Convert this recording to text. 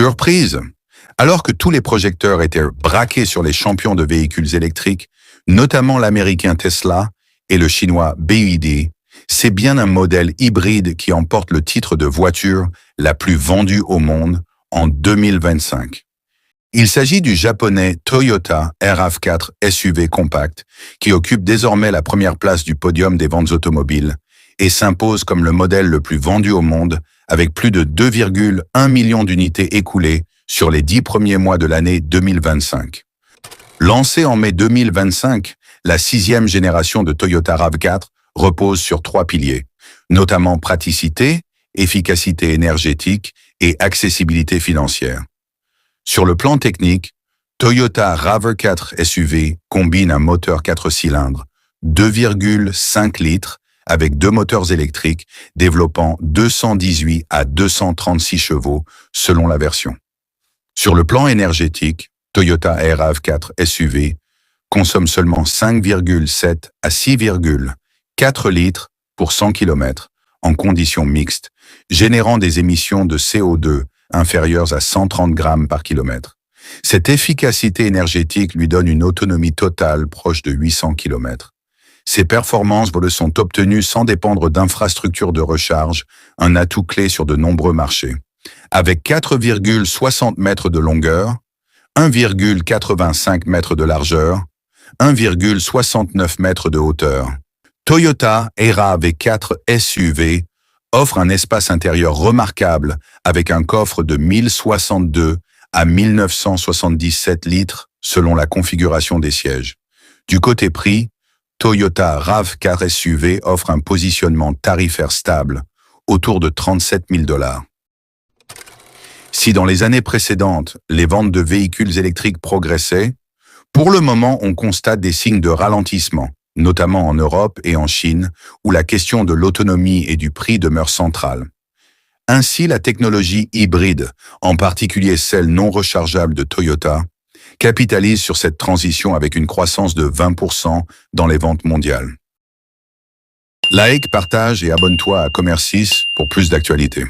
Surprise! Alors que tous les projecteurs étaient braqués sur les champions de véhicules électriques, notamment l'américain Tesla et le chinois BYD, c'est bien un modèle hybride qui emporte le titre de voiture la plus vendue au monde en 2025. Il s'agit du japonais Toyota RAV4 SUV compact qui occupe désormais la première place du podium des ventes automobiles et s'impose comme le modèle le plus vendu au monde avec plus de 2,1 millions d'unités écoulées sur les 10 premiers mois de l'année 2025. Lancée en mai 2025, la 6e génération de Toyota RAV4 repose sur 3 piliers, notamment praticité, efficacité énergétique et accessibilité financière. Sur le plan technique, Toyota RAV4 SUV combine un moteur 4 cylindres, 2,5 litres, avec 2 moteurs électriques développant 218 à 236 chevaux selon la version. Sur le plan énergétique, Toyota RAV4 SUV consomme seulement 5,7 à 6,4 litres pour 100 km en conditions mixtes, générant des émissions de CO2 inférieures à 130 grammes par kilomètre. Cette efficacité énergétique lui donne une autonomie totale proche de 800 km. Ces performances sont obtenues sans dépendre d'infrastructures de recharge, un atout clé sur de nombreux marchés. Avec 4,60 mètres de longueur, 1,85 mètres de largeur, 1,69 mètres de hauteur, Toyota RAV4 SUV offre un espace intérieur remarquable avec un coffre de 1062 à 1977 litres selon la configuration des sièges. Du côté prix, Toyota RAV4 SUV offre un positionnement tarifaire stable, autour de 37 000 $. Si dans les années précédentes, les ventes de véhicules électriques progressaient, pour le moment, on constate des signes de ralentissement, notamment en Europe et en Chine, où la question de l'autonomie et du prix demeure centrale. Ainsi, la technologie hybride, en particulier celle non rechargeable de Toyota, capitalise sur cette transition avec une croissance de 20% dans les ventes mondiales. Like, partage et abonne-toi à Commercis pour plus d'actualités.